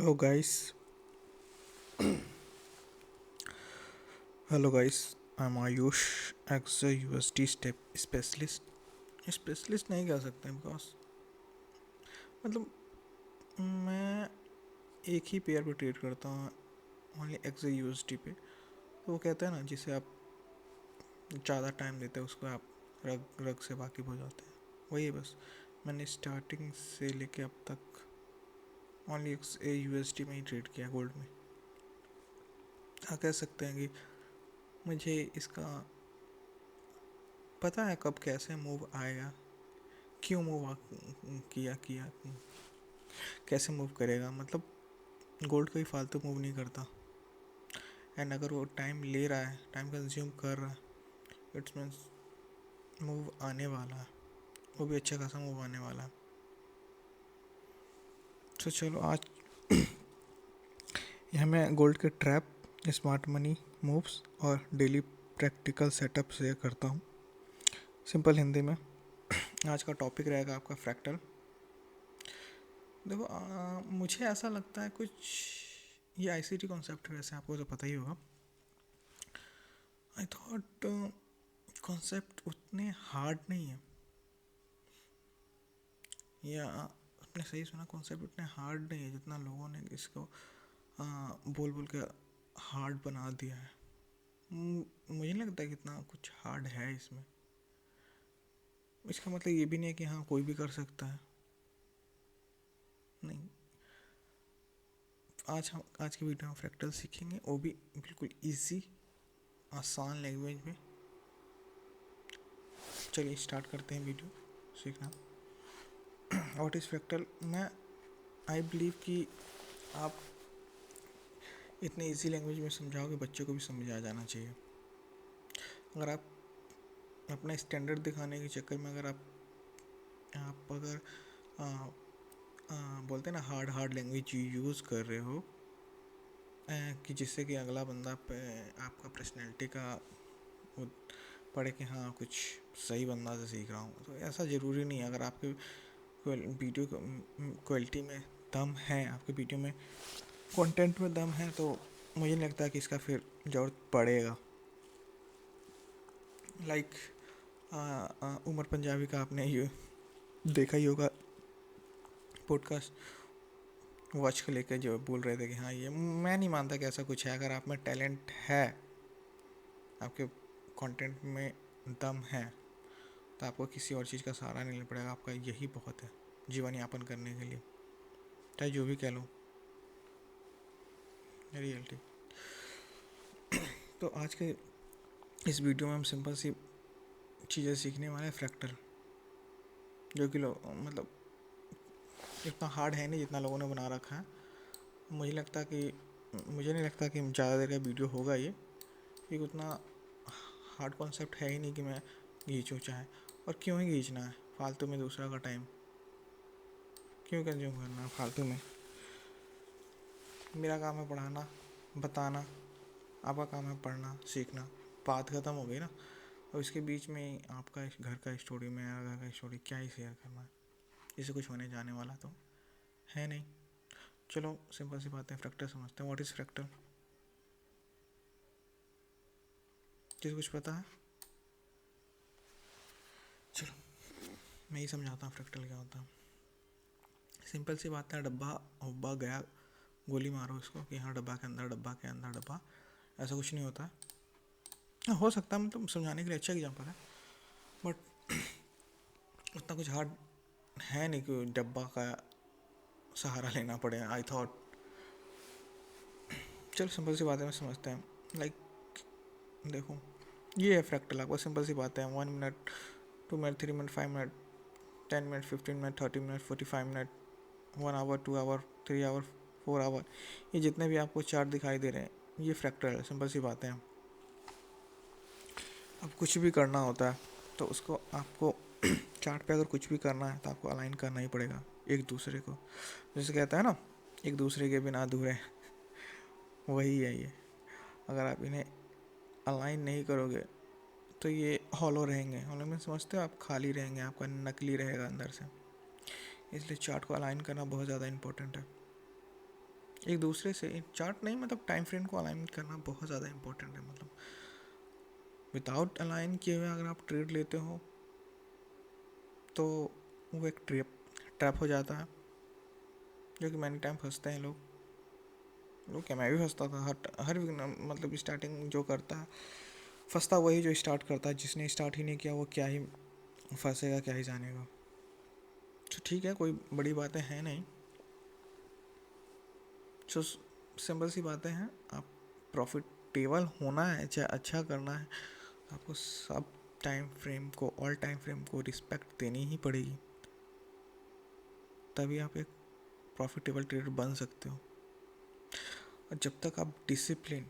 Hello guys, hello guys. I'm Ayush, ex USD step specialist. Specialist नहीं कह सकते because मतलब मैं एक ही पेयर पे ट्रेड करता हूँ, ओनली एक्स यूएसडी पे। तो वो कहते हैं ना, जिसे आप ज़्यादा टाइम देते हैं उसको आप रग रग से वाकिफ हो जाते हैं। वही है बस। मैंने स्टार्टिंग से लेके अब तक ओनली एक्स यूएसडी में ही ट्रेड किया, गोल्ड में। आप कह सकते हैं कि मुझे इसका पता है कब कैसे मूव आएगा, क्यों मूव किया किया कैसे मूव करेगा। मतलब गोल्ड कोई फालतू मूव नहीं करता। एंड अगर वो टाइम ले रहा है, टाइम कंज्यूम कर रहा है, इट्स मीन्स मूव आने वाला है, वो भी अच्छा खासा मूव आने वाला है। तो चलो आज यहाँ मैं गोल्ड के ट्रैप, स्मार्ट मनी मूव्स और डेली प्रैक्टिकल सेटअप शेयर करता हूँ सिंपल हिंदी में। आज का टॉपिक रहेगा आपका फ्रैक्टल। देखो मुझे ऐसा लगता है कुछ ये आईसीटी कॉन्सेप्ट है, वैसे आपको तो पता ही होगा। आई थॉट कॉन्सेप्ट उतने हार्ड नहीं है, या आपने सही सुना, कॉन्सेप्ट उतने हार्ड नहीं है जितना लोगों ने इसको बोल बोल के हार्ड बना दिया है। मुझे नहीं लगता कि इतना कुछ हार्ड है इसमें। इसका मतलब ये भी नहीं है कि हाँ कोई भी कर सकता है, नहीं। आज की वीडियो में फ्रैक्टल सीखेंगे, वो भी बिल्कुल इजी आसान लैंग्वेज में। चलिए स्टार्ट करते हैं वीडियो सीखना। What is fractal. मैं आई बिलीव कि आप इतने इजी लैंग्वेज में समझाओगे, बच्चे को भी समझ आ जाना चाहिए। अगर आप अपना स्टैंडर्ड दिखाने के चक्कर में अगर आप अगर आ, बोलते हैं ना हार्ड हार्ड लैंग्वेज यूज़ कर रहे हो, कि जिससे कि अगला बंदा पे आपका पर्सनैलिटी का वो पढ़े कि हाँ कुछ सही बंदा से सीख रहा हूँ, तो ऐसा ज़रूरी नहीं है। अगर आपके वीडियो क्वालिटी में दम है, आपके वीडियो में कंटेंट में दम है, तो मुझे नहीं लगता कि इसका फिर ज़रूरत पड़ेगा। लाइक उमर पंजाबी का आपने ये देखा ही होगा पॉडकास्ट, वॉच को लेकर जो बोल रहे थे कि हाँ ये मैं नहीं मानता कि ऐसा कुछ है। अगर आप में टैलेंट है, आपके कंटेंट में दम है, तो आपको किसी और चीज़ का सहारा नहीं लेना पड़ेगा। आपका यही बहुत है जीवन यापन करने के लिए, चाहे जो भी कह लो, रियलिटी। तो आज के इस वीडियो में हम सिंपल सी चीज़ें सीखने वाले हैं। फ्रैक्टल जो कि मतलब इतना हार्ड है नहीं जितना लोगों ने बना रखा है। मुझे नहीं लगता कि ज़्यादा देर का वीडियो होगा ये, क्योंकि उतना हार्ड कॉन्सेप्ट है ही नहीं कि मैं खींचूँ चाहे। और क्यों ही खींचना है फालतू में, दूसरा का टाइम क्यों कंज्यूम करना है फालतू में। मेरा काम है पढ़ाना, बताना, आपका काम है पढ़ना सीखना। बात ख़त्म हो गई ना। और इसके बीच में आपका घर का स्टोरी, मेरा घर का स्टोरी क्या ही शेयर करना है, इससे कुछ होने जाने वाला तो है नहीं। चलो सिंपल सी बात है, फ्रैक्टल समझते हैं। व्हाट इज़ फ्रैक्टल, किसी कुछ पता है? चलो मैं ही समझाता हूँ फ्रैक्टल क्या होता है। सिंपल सी बात है, डब्बा उब्बा गया, गोली मारो इसको कि हाँ डब्बा के अंदर, डब्बा के अंदर डब्बा। ऐसा कुछ नहीं होता है। हो सकता है, मतलब समझाने के लिए अच्छा एग्जाम्पल है, बट उतना कुछ हार्ड है नहीं कि डब्बा का सहारा लेना पड़े। आई थॉट चलो सिंपल सी बात है, मैं समझते हैं। लाइक देखो, ये है फ्रैक्टल। आपको सिंपल सी बात है, 1 minute, 2 minute, 3 minute, 5 minute, 10 minute, 15 minute, 30 minute, 45 minute, 1 hour, 2 hour, 3 hour, 4 hour, ये जितने भी आपको चार्ट दिखाई दे रहे हैं, ये फ्रैक्टल है। सिंपल सी बात है। अब कुछ भी करना होता है तो उसको आपको चार्ट पे अगर कुछ भी करना है तो आपको अलाइन करना ही पड़ेगा एक दूसरे को। जैसे कहता है ना, एक दूसरे के बिना अधूरे, वही है ये। अगर आप इन्हें अलाइन नहीं करोगे तो ये हॉलो रहेंगे। हॉलो में समझते हो आप, खाली रहेंगे, आपका नकली रहेगा अंदर से। इसलिए चार्ट को अलाइन करना बहुत ज़्यादा इम्पोर्टेंट है। एक दूसरे से चार्ट नहीं, मतलब टाइम फ्रेम को अलाइन करना बहुत ज़्यादा इंपॉर्टेंट है। मतलब विदाउट अलाइन किए हुए अगर आप ट्रेड लेते हो तो वो एक ट्रैप हो जाता है, जो कि मैनी टाइम फंसते हैं लोग क्या, मैं भी फंसता था। हर मतलब स्टार्टिंग जो करता है फंसता वही जो स्टार्ट करता है, जिसने स्टार्ट ही नहीं किया वो क्या ही फंसेगा, क्या ही जानेगा। तो ठीक है, कोई बड़ी बातें हैं नहीं, जो सिंपल सी बातें हैं। आप प्रॉफिटेबल होना है, चाहे अच्छा करना है, आपको सब टाइम फ्रेम को, ऑल टाइम फ्रेम को रिस्पेक्ट देनी ही पड़ेगी, तभी आप एक प्रॉफिटेबल ट्रेडर बन सकते हो। और जब तक आप डिसिप्लिन,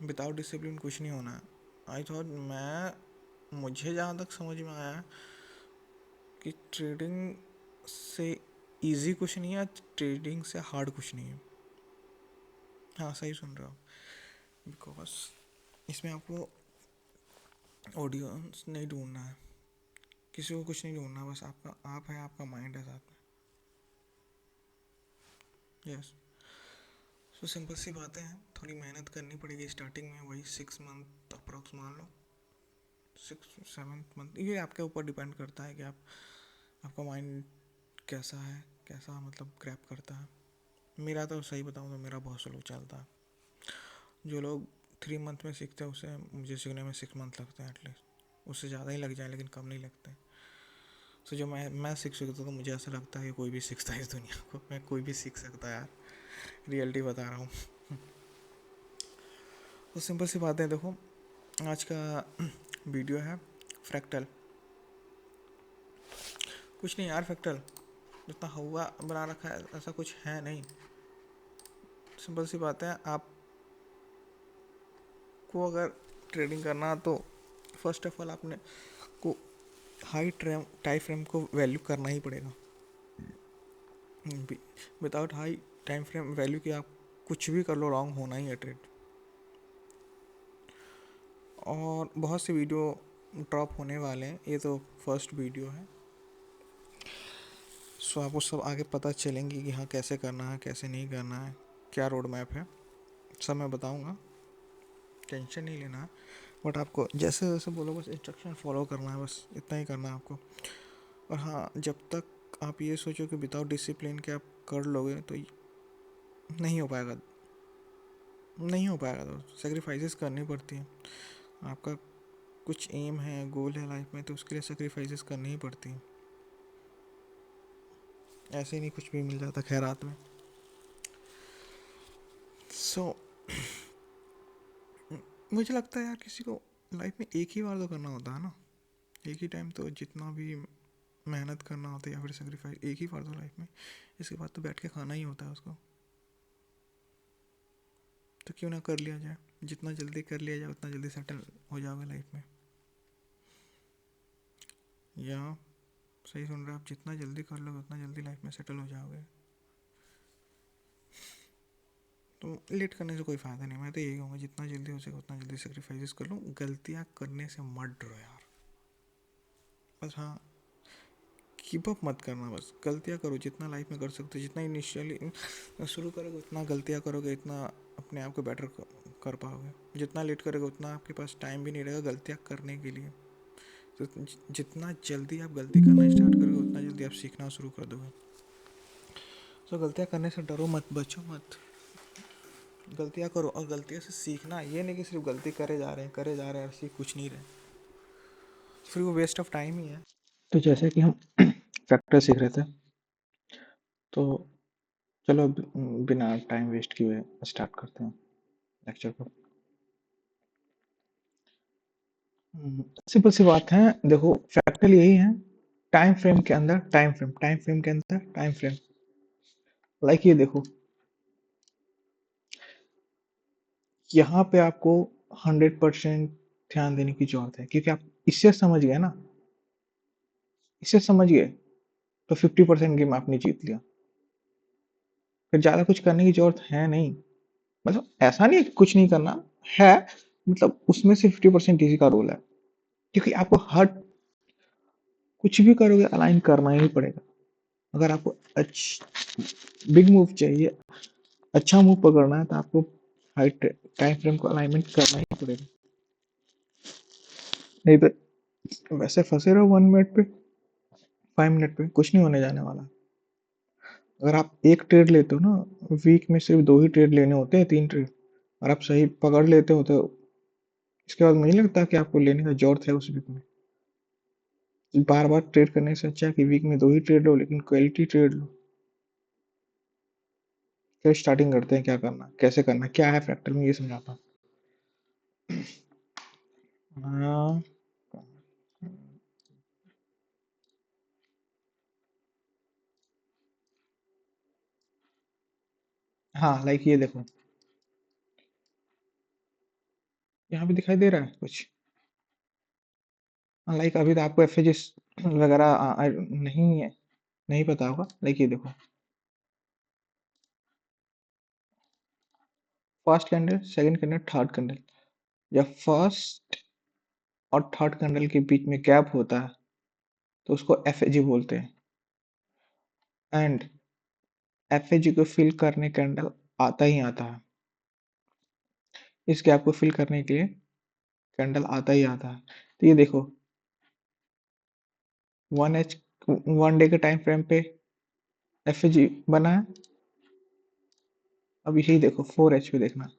विदाउट डिसिप्लिन कुछ नहीं होना है। आई थॉट मुझे जहाँ तक समझ में आया कि ट्रेडिंग से इजी कुछ नहीं है, ट्रेडिंग से हार्ड कुछ नहीं है। हाँ सही सुन रहे हो, बिकॉज इसमें आपको ऑडियंस नहीं ढूंढना है, किसी को कुछ नहीं ढूंढना, बस आपका आप है, आपका माइंड है साथ में। यस, सो सिंपल सी बातें हैं, थोड़ी मेहनत करनी पड़ेगी स्टार्टिंग में, वही 6 मंथ अप्रॉक्स मान लो, 6-7 मंथ, ये आपके ऊपर डिपेंड करता है कि आपका माइंड कैसा है, कैसा मतलब ग्रैप करता है। मेरा तो सही बताऊँ तो मेरा बहुत स्लो चलता है। जो लोग 3 मंथ में सीखते हैं उसे मुझे सीखने में 6 मंथ लगते हैं एटलीस्ट, उससे ज़्यादा ही लग जाए लेकिन कम नहीं लगते। तो जो मैं सीख सकता तो मुझे ऐसा लगता है कि कोई भी सीखता है इस दुनिया को, मैं कोई भी सीख सकता है यार, रियलिटी बता रहा हूँ। तो सिंपल सी बात है, देखो आज का वीडियो है फ्रैक्टल। कुछ नहीं यार, फ्रैक्टल जितना हुआ बना रखा है ऐसा कुछ है नहीं। सिंपल सी बात है, आपको अगर ट्रेडिंग करना तो फर्स्ट ऑफ ऑल आपने को हाई टाइम फ्रेम को वैल्यू करना ही पड़ेगा। Without high time frame value के आप कुछ भी कर लो, रॉन्ग होना ही है ट्रेड। और बहुत से वीडियो ड्रॉप होने वाले हैं, ये तो फर्स्ट वीडियो है, सो आपको सब आगे पता चलेंगी कि हाँ कैसे करना है, कैसे नहीं करना है, क्या रोड मैप है, सब मैं बताऊँगा, टेंशन नहीं लेना है। बट आपको जैसे जैसे बोलो बस इंस्ट्रक्शन फॉलो करना है, बस इतना ही करना है आपको। और हाँ, जब तक आप ये सोचो कि विदाउट डिसिप्लिन के आप कर लोगे तो नहीं हो पाएगा, नहीं हो पाएगा। तो सेक्रीफाइसेस करनी पड़ती हैं। आपका कुछ एम है, गोल है लाइफ में, तो उसके लिए सेक्रीफाइसेस करनी ही पड़ती हैं, ऐसे ही नहीं कुछ भी मिल जाता खैरात में। सो मुझे लगता है यार, किसी को लाइफ में एक ही बार तो करना होता है ना, एक ही टाइम तो जितना भी मेहनत करना होता है या फिर सेक्रीफाइस एक ही बार तो लाइफ में, इसके बाद तो बैठ के खाना ही होता है उसको, तो क्यों ना कर लिया जाए। जितना जल्दी कर लिया जाए उतना जल्दी सेटल हो जाओगे लाइफ में। या सही सुन रहे हो आप, जितना जल्दी कर लोगे उतना जल्दी लाइफ में सेटल हो जाओगे। तो लेट करने से कोई फ़ायदा नहीं, मैं तो यही कहूँगा जितना जल्दी हो सके उतना जल्दी सेक्रीफाइसेस कर लो, गलतियाँ करने से मत डरो यार। बस हाँ, कीप अप मत करना, बस गलतियाँ करो जितना लाइफ में कर सकते हो, जितना इनिशियली शुरू करोगे उतना गलतियाँ करोगे, इतना अपने आप को बेटर कर पाओगे। जितना लेट करोगे उतना आपके पास टाइम भी नहीं रहेगा गलतियाँ करने के लिए। तो जितना जल्दी आप गलती करना स्टार्ट करोगे उतना जल्दी आप सीखना शुरू कर दोगे। तो गलतियाँ करने से डरो मत, बचो मत, गलतियाँ करो। और गलतियों से सीखना, ये नहीं कि सिर्फ गलती करे जा रहे हैं, सीख कुछ नहीं रहे, फिर वो वेस्ट ऑफ टाइम ही है। तो जैसे कि हम फैक्टर सीख रहे थे, तो चलो अब बिना टाइम वेस्ट किए स्टार्ट करते हैं लेक्चर को। सिंपल सी बात है, देखो फैक्टर यही है, टाइम फ्रेम के अंदर टाइम फ्रेम के अंदर टाइम फ्रेम। लाइक ये देखो, यहाँ पे आपको 100% ध्यान देने की जरूरत है, क्योंकि आप इससे समझ गए ना, इससे समझ गए तो 50% गेम आपने जीत लिया। फिर ज़्यादा कुछ करने की ज़रूरत है नहीं, मतलब ऐसा नहीं है कि कुछ नहीं करना है, मतलब उसमें से 50% इसी का रोल है, क्योंकि आपको हर कुछ भी करोगे अलाइन करना ही पड़ेगा। अगर आपको बिग मूव चाहिए, अच्छा मूव पकड़ना है तो आपको हाई टाइम फ्रेम को अलाइनमेंट करना ही पड़ेगा, नहीं तो वैसे फंसे रहो 1 मिनट पे, 5 मिनट पे, कुछ नहीं होने जाने वाला। अगर आप एक ट्रेड लेते हो ना, वीक में सिर्फ 2 ही ट्रेड लेने होते हैं, 3 ट्रेड, और आप सही पकड़ लेते हो तो इसके बाद मुझे नहीं लगता कि आपको लेने का जरूरत है उस वीक में। बार बार ट्रेड करने से अच्छा है कि वीक में 2 ही ट्रेड लो, लेकिन क्वालिटी ट्रेड लो। फिर स्टार्टिंग करते हैं, क्या करना, कैसे करना, क्या है फ्रैक्टल में, ये समझाता हूँ। हाँ, हाँ, लाइक ये देखो, यहाँ पे दिखाई दे रहा है कुछ। हाँ, लाइक अभी तो आपको एफएजीएस वगैरह नहीं है, नहीं पता होगा। लाइक ये देखो, first candle, second candle, third candle, जब फर्स्ट और थर्ड कैंडल के बीच में गैप होता है तो उसको एफएजी बोलते हैं। एंड एफएजी को फिल करने कैंडल आता ही आता है, इस गैप को फिल करने के लिए कैंडल आता ही आता है। तो ये देखो, 1 डे के टाइम फ्रेम पे एफएजी बना है। अब यही देखो 4H पे देखना,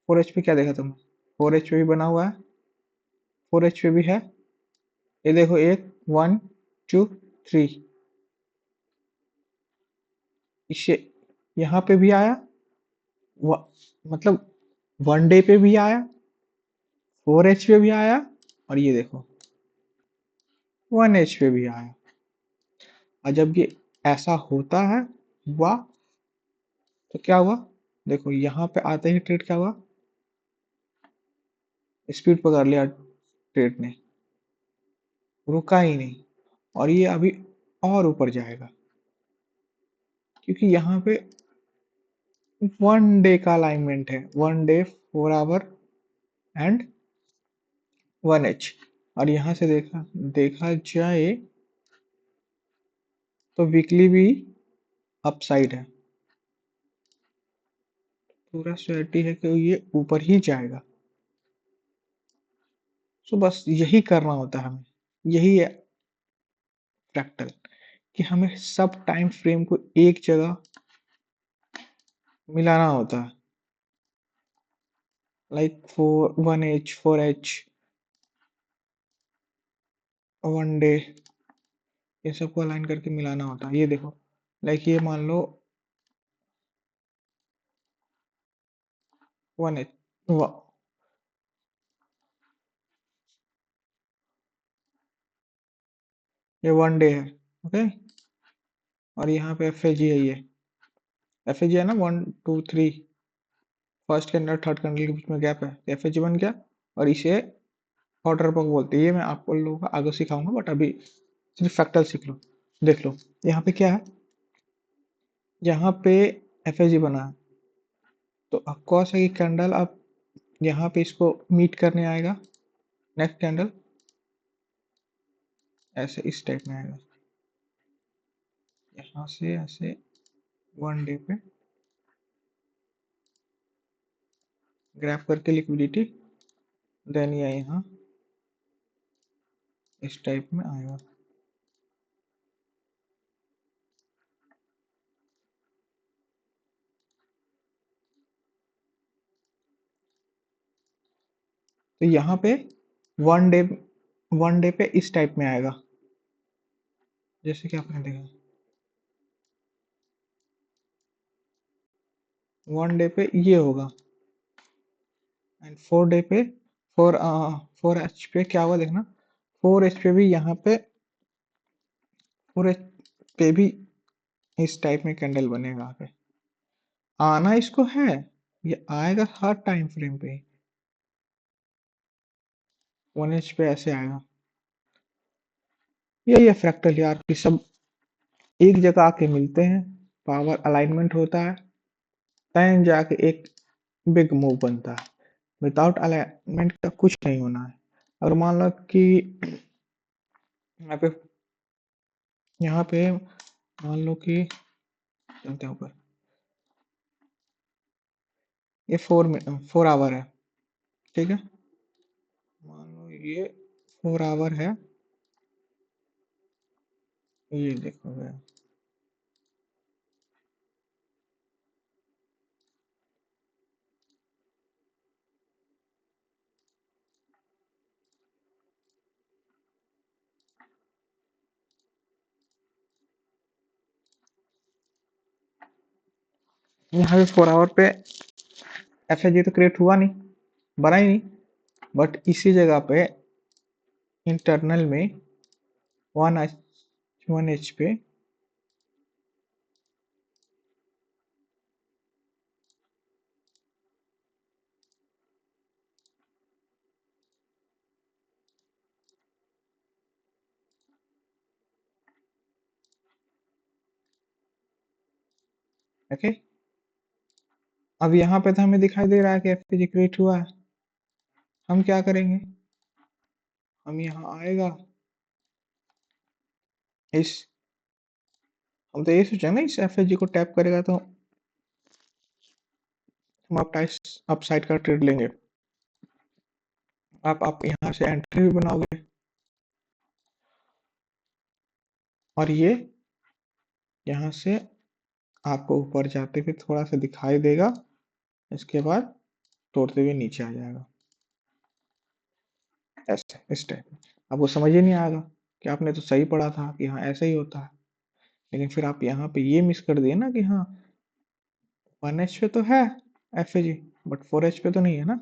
4H पे क्या देखा तुमने, 4H पे भी बना हुआ है, 4H पे भी है। ये देखो, एक 1 2 3, इसे यहाँ पे भी आया, मतलब 1 डे पे भी आया, 4H पे भी आया, और ये देखो 1H पे भी आया। और जब ये ऐसा होता है, हुआ, तो क्या हुआ, देखो यहाँ पे आते ही ट्रेड क्या हुआ, स्पीड पकड़ लिया ट्रेड ने, रुका ही नहीं, और ये अभी और ऊपर जाएगा, क्योंकि यहाँ पे 1 डे का अलाइनमेंट है, 1 डे 4 आवर एंड 1H। और यहाँ से देखा देखा जाए तो वीकली भी अपसाइड है, पूरा श्योरिटी है कि ये ऊपर ही जाएगा। सो बस यही करना होता है हमें, यही है फ्रैक्टल, कि हमें सब टाइम फ्रेम को एक जगह मिलाना होता है। लाइक 1H 4H 1 डे, ये सबको अलाइन करके मिलाना होता है। ये देखो, लाइक ये मान लो 1H, ये 1 डे है, ओके। और यहाँ पे एफ है ये एफ है ना, 1 2 3, फर्स्ट कैंडल थर्ड कैंडल के बीच में गैप है, एफ बन गया, और इसे ऑर्डर बग बोलते हैं। ये मैं आपको लोगों को आगे सिखाऊंगा, बट अभी सिर्फ फैक्टल सीख लो। देख लो यहाँ पे क्या है, यहाँ पे एफ बना है, तो ऑफकोर्स है कि कैंडल अब यहाँ पे इसको मीट करने आएगा, नेक्स्ट कैंडल ऐसे इस टाइप में आएगा, यहाँ से ऐसे 1 डे पे ग्रैप करके लिक्विडिटी, देन ये यहाँ इस टाइप में आएगा। तो यहाँ पे 1 डे 1 डे पे इस टाइप में आएगा, जैसे कि आपने देखा 1 डे पे ये होगा, एंड 4 डे पे 4H पे क्या होगा देखना, 4H पे भी यहाँ पे 4H पे भी इस टाइप में कैंडल बनेगा। यहाँ पे आना इसको है, ये आएगा हर टाइम फ्रेम पे, 1H पे ऐसे आएगा। यही है फ्रैक्टल यार, कि सब एक जगह आके मिलते हैं, पावर अलाइनमेंट होता है, तय जाके एक बिग मूव बनता है। विदाउट अलाइनमेंट का कुछ नहीं होना है। अगर मान लो कि यहाँ पे मान लो कि चलते हैं ऊपर, ये 4 आवर है, ठीक है। मान लो ये 4 आवर है, ये देखो गया। यहाँ पे 4 आवर पे एफ तो क्रिएट हुआ नहीं, बना ही नहीं, बट इसी जगह पे इंटरनल में 1H पे ओके। अब यहाँ पे तो हमें दिखाई दे रहा है कि एफ क्रिएट हुआ है। हम क्या करेंगे, हम यहाँ आएगा इस, हम तो ये सोचा ना इस एफ को टैप करेगा तो हम अप साइड का ट्रेड लेंगे। आप यहाँ से एंट्री भी बनाओगे और ये यहाँ से आपको ऊपर जाते हुए थोड़ा सा दिखाई देगा, इसके बाद तोड़ते हुए नीचे आ जाएगा ऐसे, इस टाइप। आपको समझ ही नहीं आएगा कि आपने तो सही पढ़ा था कि हाँ ऐसे ही होता है, लेकिन फिर आप यहाँ पे ये मिस कर दिए ना कि हाँ 1H पे तो है एफ बट 4H पे तो नहीं है ना।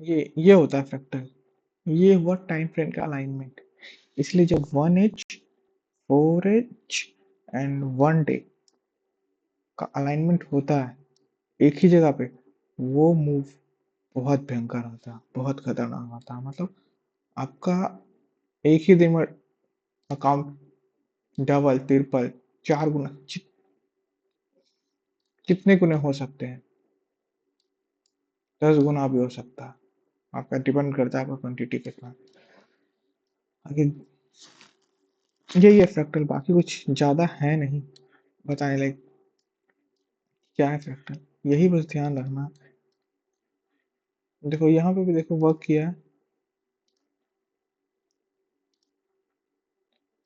ये होता है फ्रैक्टल, ये हुआ टाइम फ्रेम का अलाइनमेंट। इसलिए जब 1H 4H एंड 1 डे का अलाइनमेंट होता है एक ही जगह पे, वो मूव बहुत भयंकर होता है, बहुत खतरनाक होता है। मतलब आपका एक ही दिन में अकाउंट डबल ट्रिपल 4 गुना कितने गुने हो सकते हैं, 10 गुना भी हो सकता है। आपका डिपेंड करता है आपका क्वांटिटी कितना। आगे यही है फ्रैक्टल, बाकी कुछ ज्यादा है नहीं बताने लायक। क्या है फ्रैक्टल, यही बस ध्यान रखना। देखो यहाँ पे भी देखो वर्क किया है,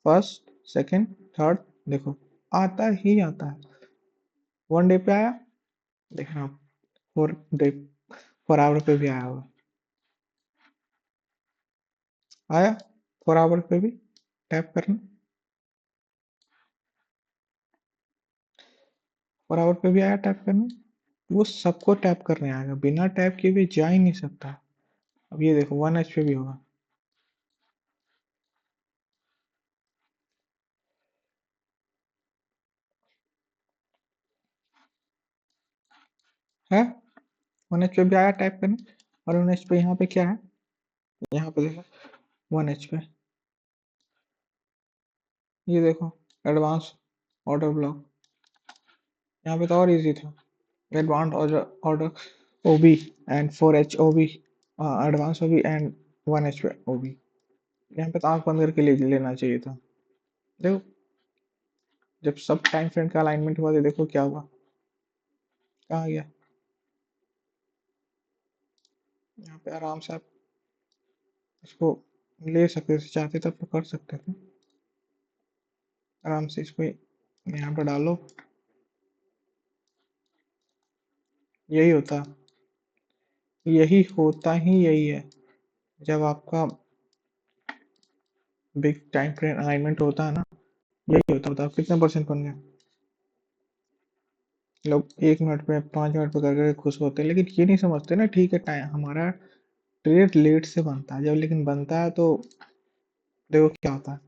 फर्स्ट सेकंड थर्ड, देखो आता ही आता है। 1 डे पे आया, देखना 4 डे 4 आवर पे भी आया होगा, आया 4 आवर पे भी टैप करना, 4 आवर पे भी आया टैप करना। वो सबको टैप करने आएगा, बिना टैप किए भी जा ही नहीं सकता। अब ये देखो 1H पे भी होगा, है 1H पे भी आया टैप करने। और 1H पे यहाँ पे क्या है, यहाँ पे देखो 1H पे ये देखो एडवांस ऑर्डर ब्लॉक, यहाँ पे तो और इजी था। Advance order OB and 4H OB, advance OB and 1H पे ओबी। यहाँ पे तो आंख बंद करके ले लेना चाहिए था। देखो जब सब टाइम फ्रेम का अलाइनमेंट हुआ तो देखो क्या हुआ, कहाँ गया। यहाँ पे आराम से आप इसको ले सकते थे, चाहते तब तो कर सकते थे। आराम से इसको यहाँ पर डालो, यही होता, यही होता ही यही है। जब आपका बिग टाइम फ्रेम अलाइनमेंट होता है ना, यही होता होता है। कितने परसेंट बन गए लोग 1 मिनट में 5 मिनट पे करके खुश होते हैं, लेकिन ये नहीं समझते ना, ठीक है टाइम हमारा ट्रेड लेट से बनता है जब, लेकिन बनता है तो देखो क्या होता है।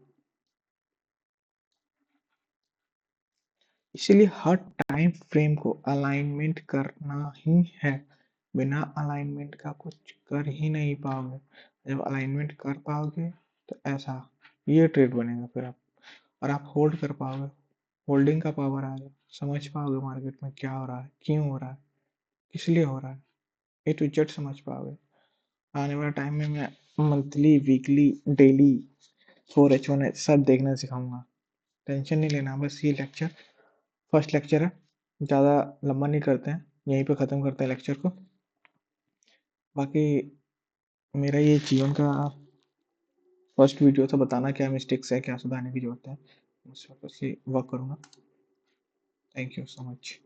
इसीलिए हर टाइम फ्रेम को अलाइनमेंट करना ही है, बिना अलाइनमेंट का कुछ कर ही नहीं पाओगे। जब अलाइनमेंट कर पाओगे तो ऐसा ये ट्रेड बनेगा फिर आप, और आप होल्ड कर पाओगे, होल्डिंग का पावर आएगा, समझ पाओगे मार्केट में क्या हो रहा है, क्यों हो रहा है, किस लिए हो रहा है, A to Z समझ पाओगे। आने वाले टाइम में मैं monthly weekly daily 4H 1H सब देखना सिखाऊंगा, टेंशन नहीं लेना। बस ये लेक्चर फर्स्ट लेक्चर है, ज़्यादा लंबा नहीं करते हैं। यहीं पे ख़त्म करते हैं लेक्चर को। बाकी मेरा ये जीवन का फर्स्ट वीडियो था, बताना क्या मिस्टेक्स है, क्या सुधारने की ज़रूरत है। उस पर वर्क करूँगा। Thank you so much.